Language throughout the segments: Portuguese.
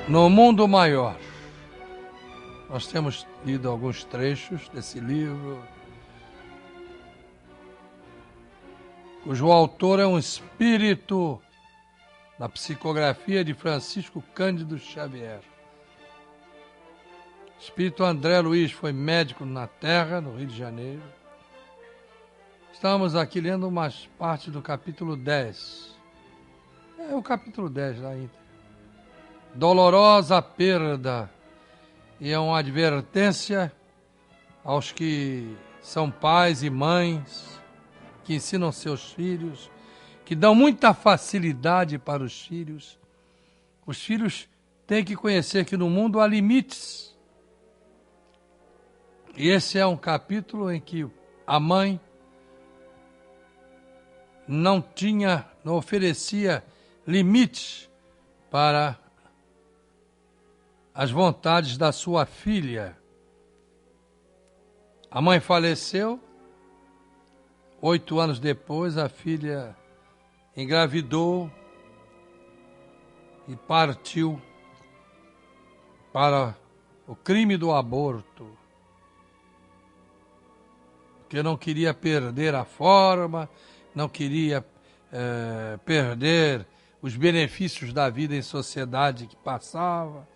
No mundo maior. Nós temos lido alguns trechos desse livro, cujo autor é um espírito na psicografia de Francisco Cândido Xavier. O espírito André Luiz foi médico na Terra, no Rio de Janeiro. Estamos aqui lendo umas partes do capítulo 10. É o capítulo 10 lá ainda. Dolorosa perda. E é uma advertência aos que são pais e mães, que ensinam seus filhos, que dão muita facilidade para os filhos. Os filhos têm que conhecer que no mundo há limites. E esse é um capítulo em que a mãe não oferecia limites para as vontades da sua filha. A mãe faleceu, 8 anos depois a filha engravidou e partiu para o crime do aborto, porque não queria perder a forma, não queria perder os benefícios da vida em sociedade que passava.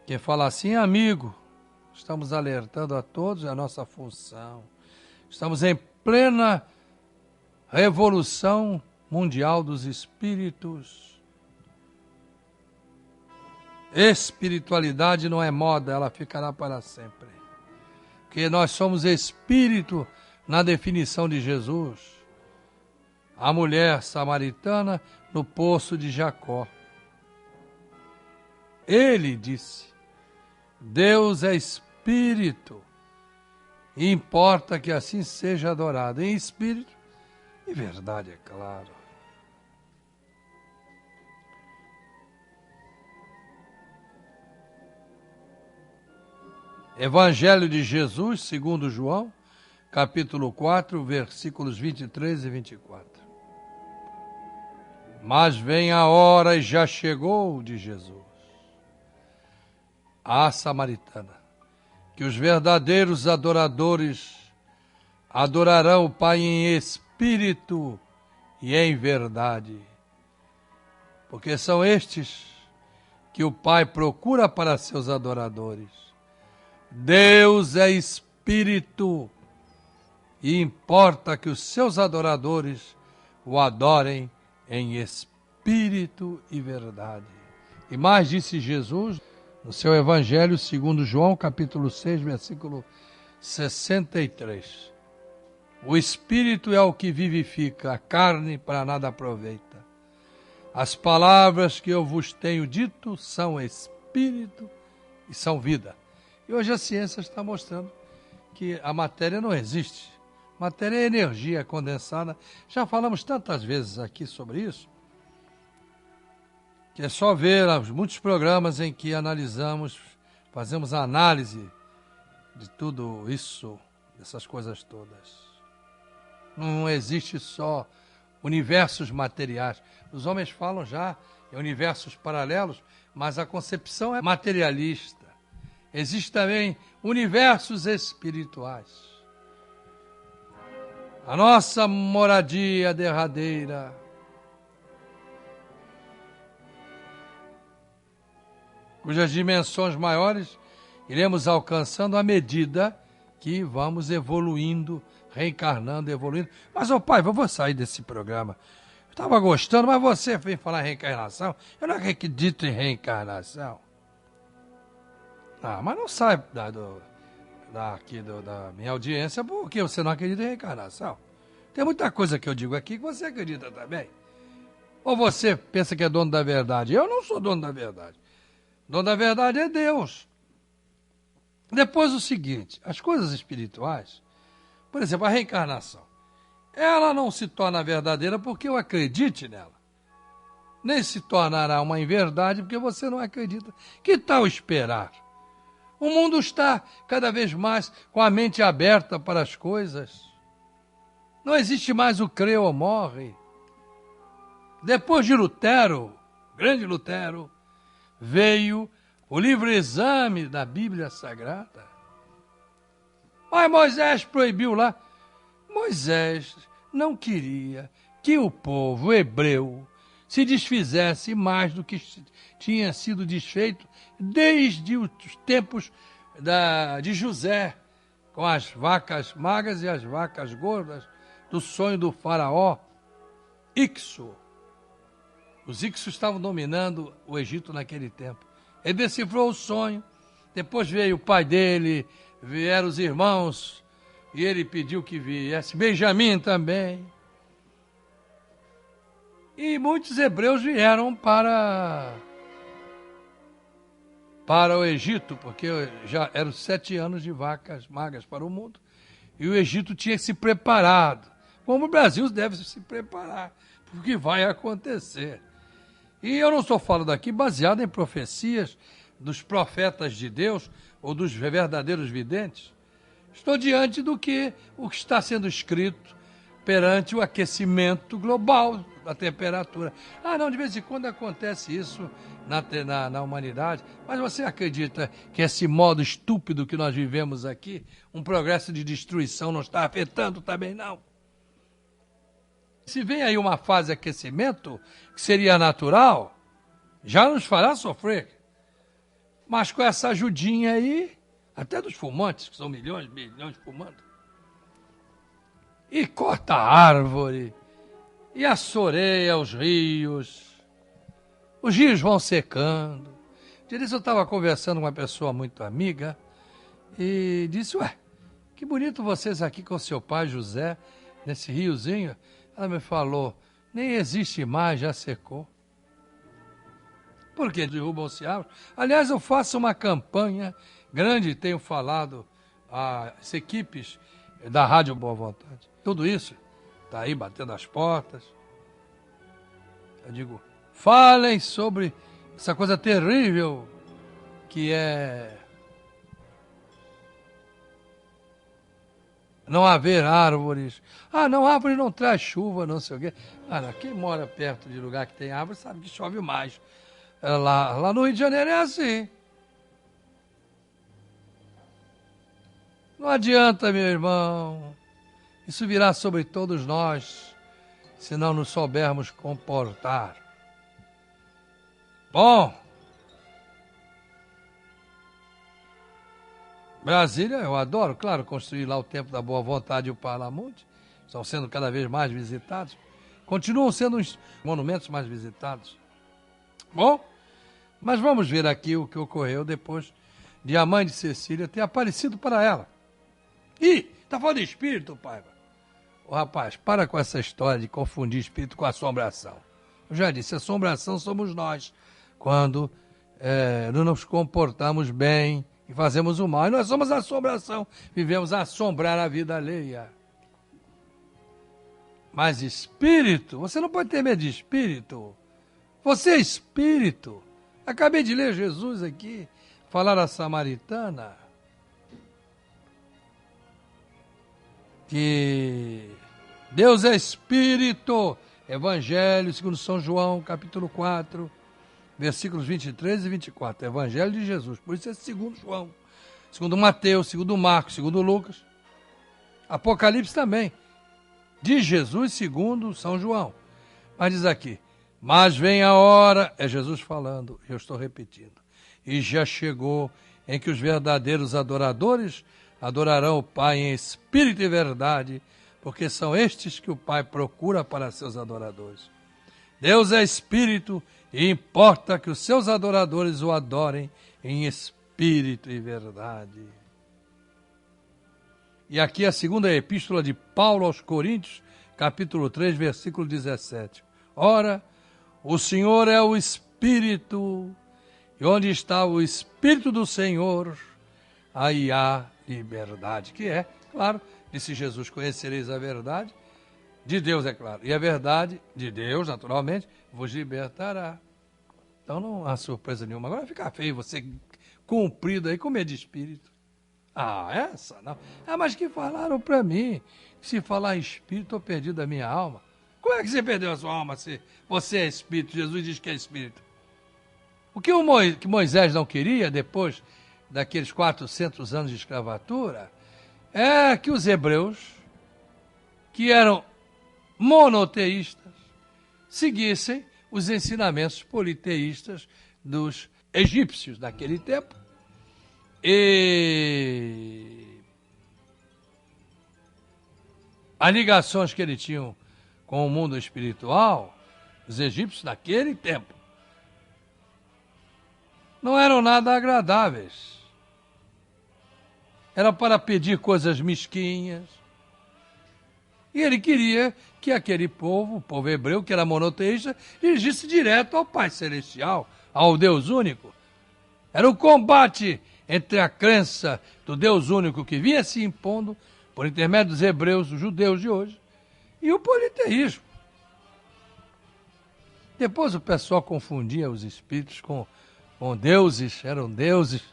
Quem fala assim, amigo, estamos alertando a todos, é a nossa função. Estamos em plena revolução mundial dos espíritos. Espiritualidade não é moda, ela ficará para sempre. Porque nós somos espírito na definição de Jesus. A mulher samaritana no poço de Jacó. Ele disse, Deus é espírito e importa que assim seja adorado em espírito e verdade, é claro. Evangelho de Jesus, segundo João, capítulo 4, versículos 23 e 24. Mas vem a hora e já chegou de Jesus, a samaritana, que os verdadeiros adoradores adorarão o Pai em espírito e em verdade, porque são estes que o Pai procura para seus adoradores. Deus é espírito e importa que os seus adoradores o adorem em espírito e verdade. E mais disse Jesus no seu Evangelho segundo João, capítulo 6, versículo 63. O Espírito é o que vivifica, a carne para nada aproveita. As palavras que eu vos tenho dito são Espírito e são vida. E hoje a ciência está mostrando que a matéria não existe. Matéria é energia condensada. Já falamos tantas vezes aqui sobre isso, que é só ver muitos programas em que analisamos, fazemos a análise de tudo isso, dessas coisas todas. Não existe só universos materiais. Os homens falam já em universos paralelos, mas a concepção é materialista. Existem também universos espirituais. A nossa moradia derradeira, cujas dimensões maiores iremos alcançando à medida que vamos evoluindo, reencarnando, evoluindo. Mas, pai, eu vou sair desse programa. Eu estava gostando, mas você vem falar em reencarnação. Eu não acredito em reencarnação. Ah, mas não sai da minha audiência porque você não acredita em reencarnação. Tem muita coisa que eu digo aqui que você acredita também. Ou você pensa que é dono da verdade? Eu não sou dono da verdade. Dono da verdade é Deus. Depois o seguinte, as coisas espirituais, por exemplo, a reencarnação, ela não se torna verdadeira porque eu acredite nela. Nem se tornará uma inverdade porque você não acredita. Que tal esperar? O mundo está cada vez mais com a mente aberta para as coisas. Não existe mais o crê ou morre. Depois de Lutero, grande Lutero, veio o livro-exame da Bíblia Sagrada. Mas Moisés proibiu lá. Moisés não queria que o povo hebreu se desfizesse mais do que tinha sido desfeito desde os tempos de José, com as vacas magras e as vacas gordas, do sonho do faraó Ixo. Os Ixos estavam dominando o Egito naquele tempo. Ele decifrou o sonho, depois veio o pai dele, vieram os irmãos, e ele pediu que viesse Benjamim também. E muitos hebreus vieram para o Egito, porque já eram 7 anos de vacas magras para o mundo. E o Egito tinha se preparado, como o Brasil deve se preparar, porque vai acontecer. E eu não estou falando aqui baseado em profecias dos profetas de Deus ou dos verdadeiros videntes. Estou diante o que está sendo escrito perante o aquecimento global da temperatura. Não, de vez em quando acontece isso na humanidade, mas você acredita que esse modo estúpido que nós vivemos aqui, um progresso de destruição, não está afetando também, não? Se vem aí uma fase de aquecimento, que seria natural, já nos fará sofrer. Mas com essa ajudinha aí, até dos fumantes, que são milhões fumando, e corta a árvore, e assoreia os rios vão secando. Um dia eu estava conversando com uma pessoa muito amiga, e disse, que bonito vocês aqui com seu pai José, nesse riozinho. Ela me falou, nem existe mais, já secou. Por que derrubam-se árvores? Aliás, eu faço uma campanha grande, tenho falado às equipes da Rádio Boa Vontade. Tudo isso está aí batendo as portas. Eu digo, falem sobre essa coisa terrível que é não haver árvores. Não, árvore não traz chuva, não sei o quê. Quem mora perto de lugar que tem árvore sabe que chove mais. Lá no Rio de Janeiro é assim. Não adianta, meu irmão. Isso virá sobre todos nós, se não nos soubermos comportar. Bom, Brasília, eu adoro, claro, construir lá o Templo da Boa Vontade e o Palácio, estão sendo cada vez mais visitados, continuam sendo os monumentos mais visitados. Bom, mas vamos ver aqui o que ocorreu depois de a mãe de Cecília ter aparecido para ela. Tá falando de espírito, Paiva? Rapaz, para com essa história de confundir espírito com assombração. Eu já disse, assombração somos nós, quando não nos comportamos bem e fazemos o mal. E nós somos assombração, vivemos a assombrar a vida alheia. Mas espírito, você não pode ter medo de espírito. Você é espírito. Acabei de ler Jesus aqui, falar a samaritana, que Deus é espírito. Evangelho segundo São João, capítulo 4, versículos 23 e 24. Evangelho de Jesus. Por isso é segundo João, segundo Mateus, segundo Marcos, segundo Lucas. Apocalipse também. De Jesus segundo São João. Mas diz aqui, mas vem a hora, é Jesus falando, eu estou repetindo, e já chegou em que os verdadeiros adoradores adorarão o Pai em espírito e verdade, porque são estes que o Pai procura para seus adoradores. Deus é espírito e importa que os seus adoradores o adorem em espírito e verdade. E aqui a segunda epístola de Paulo aos Coríntios, capítulo 3, versículo 17. Ora, o Senhor é o Espírito, e onde está o Espírito do Senhor, aí há liberdade. Que é, claro, disse Jesus, conhecereis a verdade, de Deus, é claro. E a verdade, de Deus, naturalmente, vos libertará. Então não há surpresa nenhuma. Agora fica feio você cumprido aí com medo de espírito. Essa não. Mas que falaram para mim, que se falar em espírito, eu perdi da minha alma. Como é que você perdeu a sua alma se você é espírito? Jesus diz que é espírito. O que que Moisés não queria, depois daqueles 400 anos de escravatura, é que os hebreus, que eram monoteístas, seguissem os ensinamentos politeístas dos egípcios daquele tempo. E as ligações que eles tinham com o mundo espiritual, os egípcios naquele tempo, não eram nada agradáveis. Era para pedir coisas mesquinhas. E ele queria que aquele povo, o povo hebreu, que era monoteísta, dirigisse direto ao Pai Celestial, ao Deus único. Era o combate entre a crença do Deus único que vinha se impondo por intermédio dos hebreus, os judeus de hoje, e o politeísmo. Depois o pessoal confundia os espíritos com deuses, eram deuses.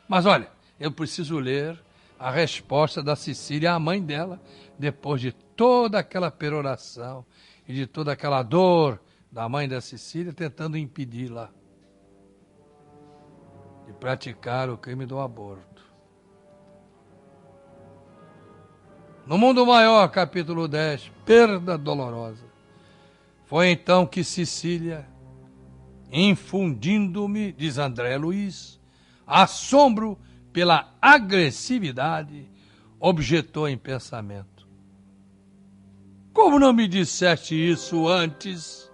Mas olha, eu preciso ler a resposta da Cecília à mãe dela, depois de toda aquela peroração e de toda aquela dor da mãe da Cecília tentando impedi-la de praticar o crime do aborto. No Mundo Maior, capítulo 10, Perda Dolorosa. Foi então que Cecília, infundindo-me, diz André Luiz, assombro pela agressividade, objetou em pensamento. Como não me disseste isso antes,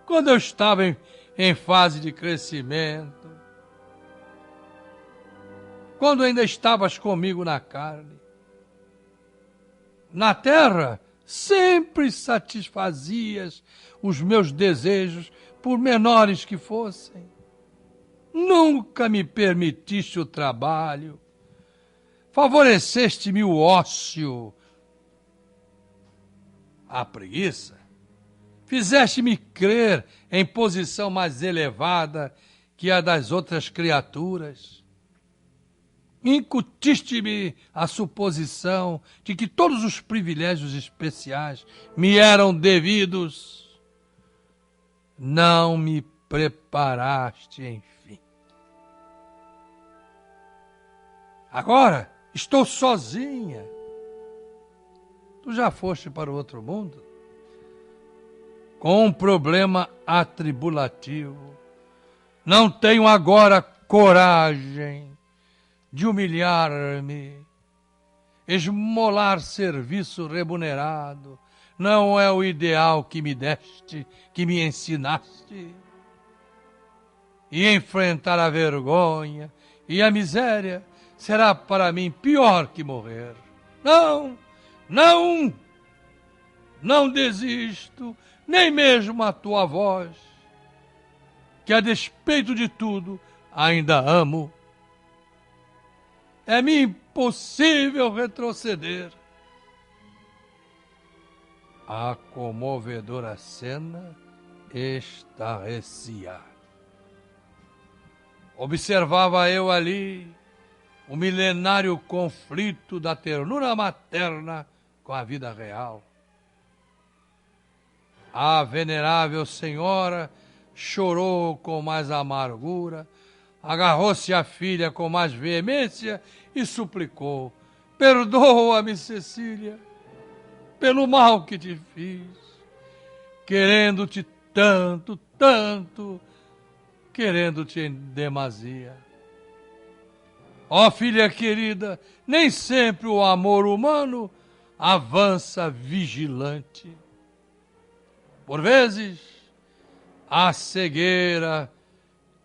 quando eu estava em fase de crescimento, quando ainda estavas comigo na carne? Na terra, sempre satisfazias os meus desejos, por menores que fossem. Nunca me permitiste o trabalho, favoreceste-me o ócio, a preguiça, fizeste-me crer em posição mais elevada que a das outras criaturas, incutiste-me a suposição de que todos os privilégios especiais me eram devidos, não me preparaste, enfim. Agora estou sozinha. Tu já foste para o outro mundo? Com um problema atribulativo. Não tenho agora coragem de humilhar-me. Esmolar serviço remunerado não é o ideal que me deste, que me ensinaste. E enfrentar a vergonha e a miséria será para mim pior que morrer. Não desisto, nem mesmo a tua voz, que a despeito de tudo ainda amo. É-me impossível retroceder. A comovedora cena estarrecia. Observava eu ali o milenário conflito da ternura materna com a vida real. A venerável senhora chorou com mais amargura, agarrou-se à filha com mais veemência e suplicou: perdoa-me, Cecília, pelo mal que te fiz, querendo-te tanto, querendo-te em demasia. Ó filha querida, nem sempre o amor humano avança vigilante. Por vezes, a cegueira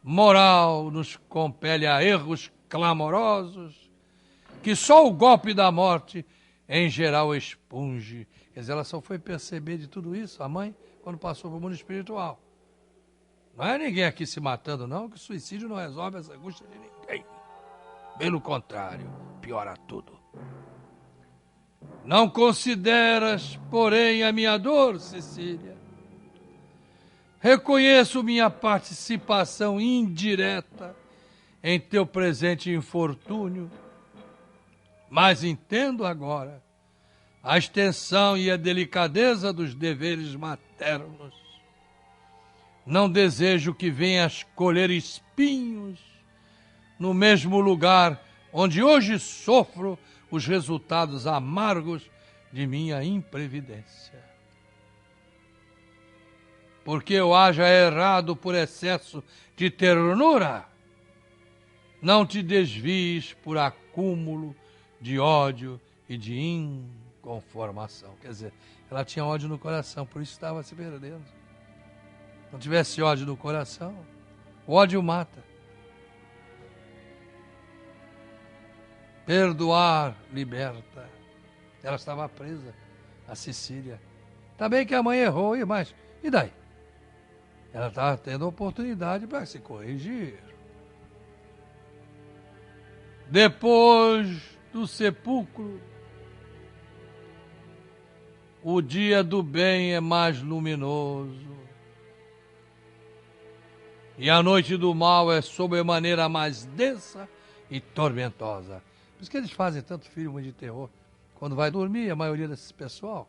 moral nos compele a erros clamorosos que só o golpe da morte em geral expunge. Quer dizer, ela só foi perceber de tudo isso, a mãe, quando passou para o mundo espiritual. Não é ninguém aqui se matando, não, que o suicídio não resolve essa angústia de ninguém. Pelo contrário, piora tudo. Não consideras, porém, a minha dor, Cecília. Reconheço minha participação indireta em teu presente infortúnio, mas entendo agora a extensão e a delicadeza dos deveres maternos. Não desejo que venhas colher espinhos no mesmo lugar onde hoje sofro os resultados amargos de minha imprevidência. Porque eu haja errado por excesso de ternura, não te desvies por acúmulo de ódio e de inconformação. Quer dizer, ela tinha ódio no coração, por isso estava se perdendo. Não tivesse ódio no coração, o ódio mata. Perdoar liberta. Ela estava presa, a Cecília. Tá bem que a mãe errou, mas e daí? Ela estava tendo a oportunidade para se corrigir. Depois do sepulcro, o dia do bem é mais luminoso e a noite do mal é sobremaneira mais densa e tormentosa. Por isso que eles fazem tanto filme de terror. Quando vai dormir, a maioria desse pessoal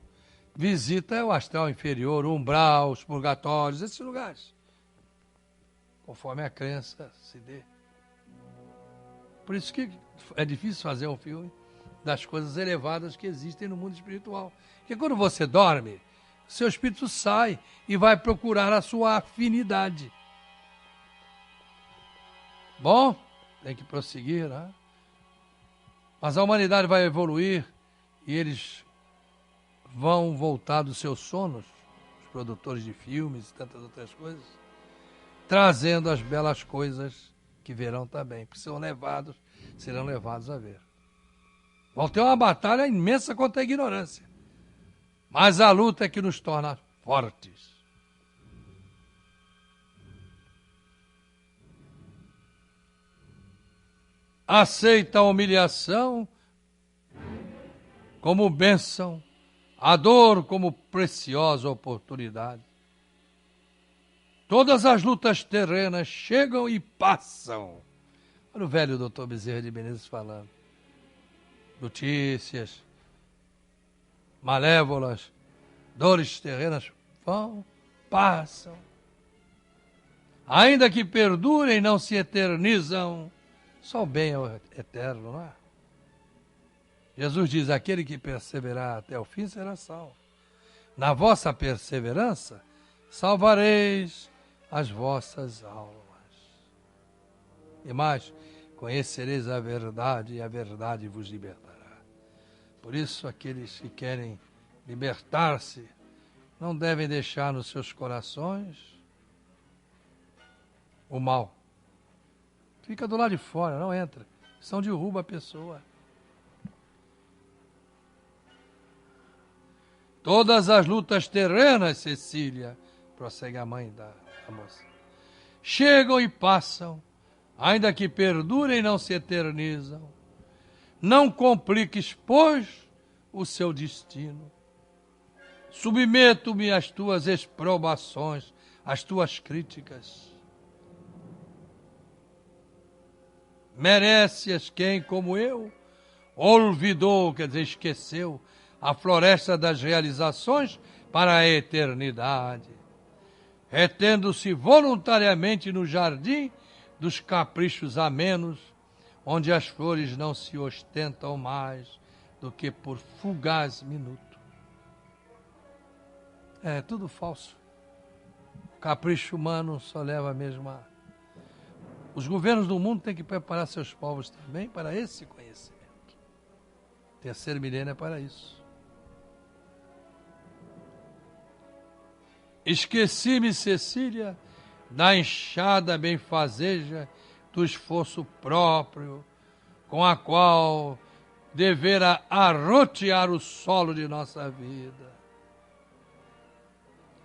visita o astral inferior, o umbral, os purgatórios, esses lugares, conforme a crença se dê. Por isso que é difícil fazer um filme das coisas elevadas que existem no mundo espiritual. Porque quando você dorme, seu espírito sai e vai procurar a sua afinidade. Bom, tem que prosseguir, né? Mas a humanidade vai evoluir e eles vão voltar dos seus sonos, os produtores de filmes e tantas outras coisas, trazendo as belas coisas que verão também, porque serão levados a ver. Vão ter uma batalha imensa contra a ignorância, mas a luta é que nos torna fortes. Aceita a humilhação como bênção, a dor como preciosa oportunidade. Todas as lutas terrenas chegam e passam. Olha o velho doutor Bezerra de Menezes falando. Notícias, malévolas, dores terrenas vão, passam. Ainda que perdurem, não se eternizam. Só o bem é eterno, não é? Jesus diz, aquele que perseverar até o fim será salvo. Na vossa perseverança, salvareis as vossas almas. E mais, conhecereis a verdade e a verdade vos libertará. Por isso, aqueles que querem libertar-se não devem deixar nos seus corações o mal. Fica do lado de fora, não entra. Senão derruba a pessoa. Todas as lutas terrenas, Cecília, prossegue a mãe da moça, chegam e passam, ainda que perdurem e não se eternizam. Não compliques, pois, o seu destino. Submeto-me às tuas exprobações, às tuas críticas. Mereces quem, como eu, olvidou, quer dizer, esqueceu, a floresta das realizações para a eternidade, retendo-se voluntariamente no jardim dos caprichos amenos, onde as flores não se ostentam mais do que por fugaz minuto. É tudo falso. O capricho humano só leva mesmo a... Os governos do mundo têm que preparar seus povos também para esse conhecimento. O terceiro milênio é para isso. Esqueci-me, Cecília, da enxada benfazeja do esforço próprio, com a qual devera arrotear o solo de nossa vida.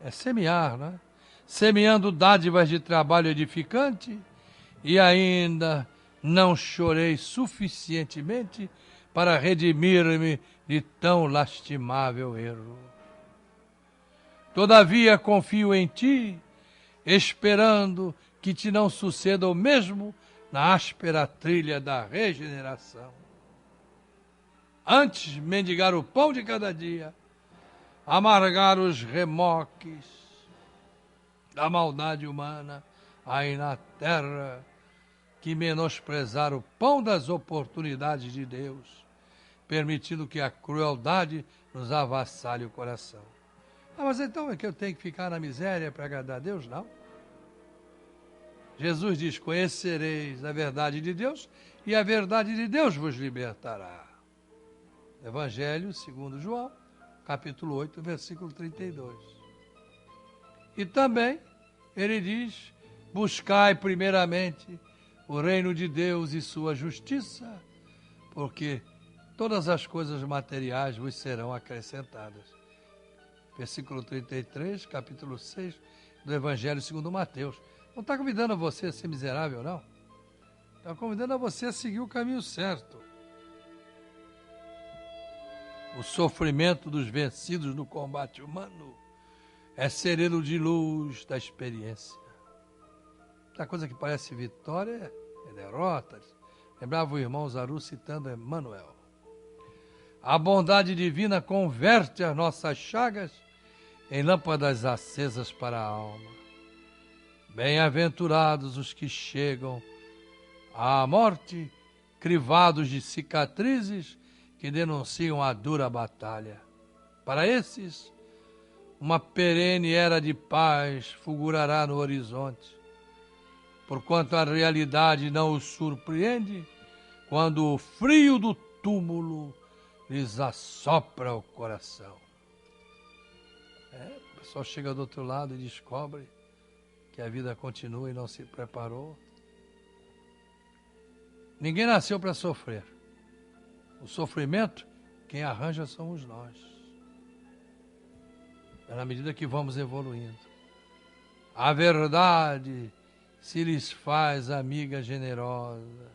É semear, né? Semeando dádivas de trabalho edificante, e ainda não chorei suficientemente para redimir-me de tão lastimável erro. Todavia confio em ti, esperando que te não suceda o mesmo na áspera trilha da regeneração. Antes mendigar o pão de cada dia, amargar os remoques da maldade humana aí na terra, que menosprezar o pão das oportunidades de Deus, permitindo que a crueldade nos avassale o coração. Ah, mas então é que eu tenho que ficar na miséria para agradar a Deus? Não. Jesus diz, conhecereis a verdade de Deus e a verdade de Deus vos libertará. Evangelho segundo João, capítulo 8, versículo 32. E também ele diz, buscai primeiramente o reino de Deus e sua justiça, porque todas as coisas materiais vos serão acrescentadas. Versículo 33, capítulo 6 do Evangelho segundo Mateus. Não está convidando a você a ser miserável, não. Está convidando a você a seguir o caminho certo. O sofrimento dos vencidos no combate humano é sereno de luz da experiência. A coisa que parece vitória é derrota. Lembrava o irmão Zaru citando Emmanuel. A bondade divina converte as nossas chagas em lâmpadas acesas para a alma. Bem-aventurados os que chegam à morte, crivados de cicatrizes que denunciam a dura batalha. Para esses, uma perene era de paz fulgurará no horizonte, porquanto a realidade não os surpreende quando o frio do túmulo lhes assopra o coração. O pessoal chega do outro lado e descobre que a vida continua e não se preparou. Ninguém nasceu para sofrer. O sofrimento, quem arranja somos nós. É na medida que vamos evoluindo. A verdade se lhes faz amiga generosa.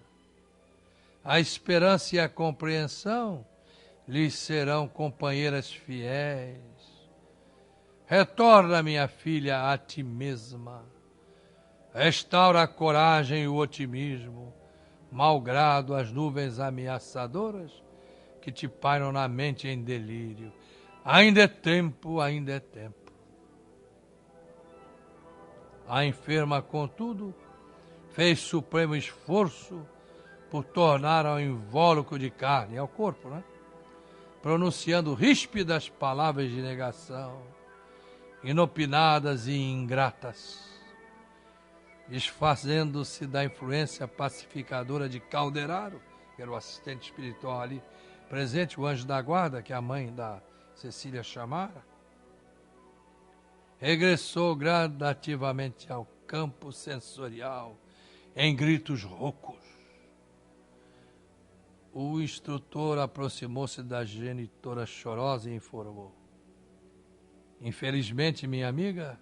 A esperança e a compreensão lhes serão companheiras fiéis. Retorna, minha filha, a ti mesma. Restaura a coragem e o otimismo, malgrado as nuvens ameaçadoras que te pairam na mente em delírio. Ainda é tempo, ainda é tempo. A enferma, contudo, fez supremo esforço por tornar ao invólucro de carne, ao corpo, né? Pronunciando ríspidas palavras de negação, inopinadas e ingratas, desfazendo-se da influência pacificadora de Calderaro, que era o assistente espiritual ali presente, o anjo da guarda, que a mãe da Cecília chamara, regressou gradativamente ao campo sensorial, em gritos roucos. O instrutor aproximou-se da genitora chorosa e informou: infelizmente, minha amiga,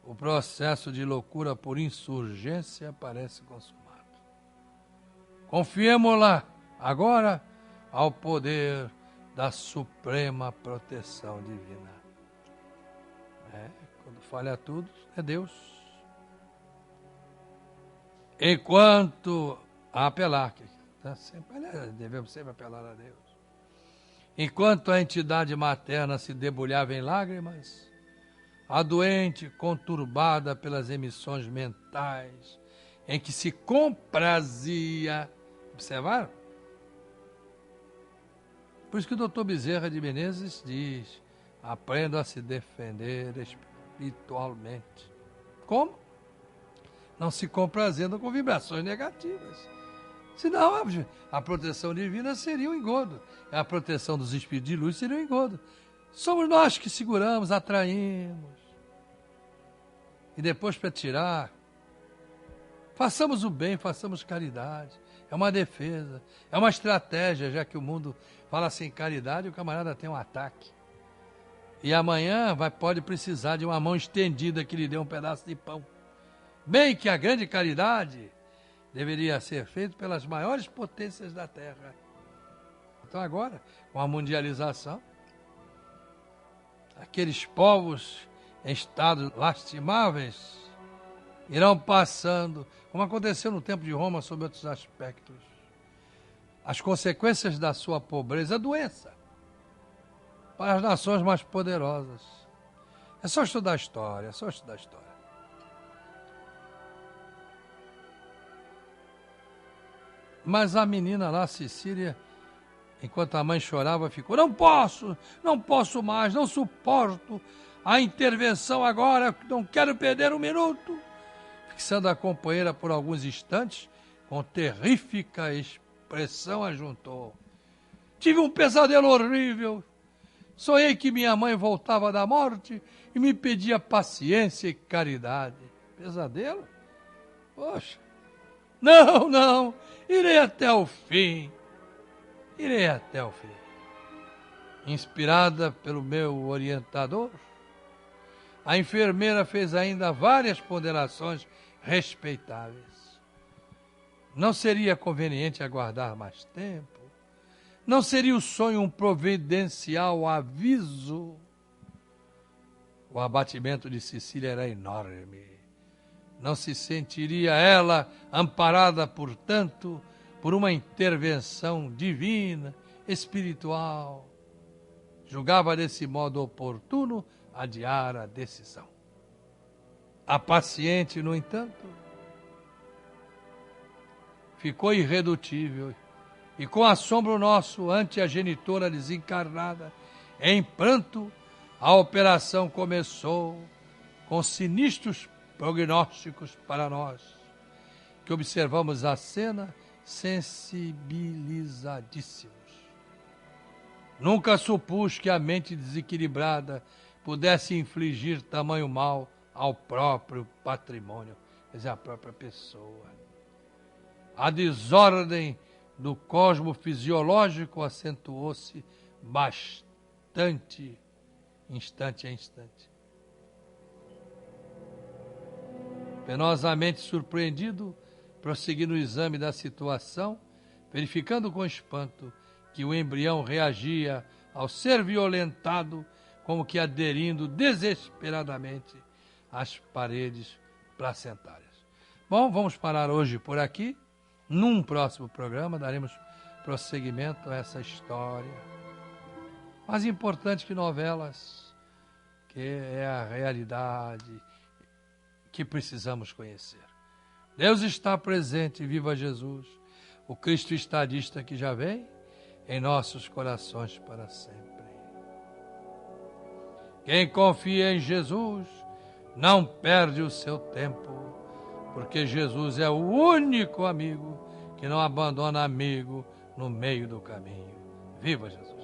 o processo de loucura por insurgência parece consumado. Confiemos-la agora ao poder da suprema proteção divina. Quando falha tudo, é Deus. Enquanto apelar, devemos sempre apelar a Deus. Enquanto a entidade materna se debulhava em lágrimas, a doente, conturbada pelas emissões mentais, em que se comprazia, observaram? Por isso que o Dr. Bezerra de Menezes diz: aprenda a se defender espiritualmente. Como? Não se comprazendo com vibrações negativas. Senão a proteção divina seria um engodo. A proteção dos espíritos de luz seria um engodo. Somos nós que seguramos, atraímos. E depois para tirar, façamos o bem, façamos caridade. É uma defesa, é uma estratégia, já que o mundo fala assim, caridade, o camarada tem um ataque. E amanhã pode precisar de uma mão estendida que lhe dê um pedaço de pão. Bem que a grande caridade deveria ser feita pelas maiores potências da Terra. Então agora, com a mundialização, aqueles povos em estados lastimáveis irão passando, como aconteceu no tempo de Roma, sob outros aspectos. As consequências da sua pobreza, a doença, para as nações mais poderosas. É só estudar a história, é só estudar a história. Mas a menina lá, Cecília, enquanto a mãe chorava, ficou: não posso mais, não suporto a intervenção agora, não quero perder um minuto. Fixando a companheira por alguns instantes, com terrífica expressão ajuntou: tive um pesadelo horrível. Sonhei que minha mãe voltava da morte e me pedia paciência e caridade. Pesadelo? Poxa. Não, irei até o fim. Inspirada pelo meu orientador, a enfermeira fez ainda várias ponderações respeitáveis. Não seria conveniente aguardar mais tempo? Não seria o sonho um providencial aviso? O abatimento de Cecília era enorme. Não se sentiria ela amparada, portanto, por uma intervenção divina, espiritual? Julgava desse modo oportuno adiar a decisão. A paciente, no entanto, ficou irredutível e, com assombro nosso ante a genitora desencarnada, em pranto, a operação começou com sinistros prognósticos para nós, que observamos a cena sensibilizadíssimos. Nunca supus que a mente desequilibrada pudesse infligir tamanho mal ao próprio patrimônio, quer dizer, à própria pessoa. A desordem do cosmo fisiológico acentuou-se bastante, instante a instante. Penosamente surpreendido, prossegui no exame da situação, verificando com espanto que o embrião reagia ao ser violentado, como que aderindo desesperadamente às paredes placentárias. Bom, vamos parar hoje por aqui. Num próximo programa daremos prosseguimento a essa história. Mais importante que novelas, que é a realidade que precisamos conhecer. Deus está presente, viva Jesus, o Cristo estadista que já vem em nossos corações para sempre. Quem confia em Jesus não perde o seu tempo, porque Jesus é o único amigo que não abandona amigo no meio do caminho. Viva Jesus!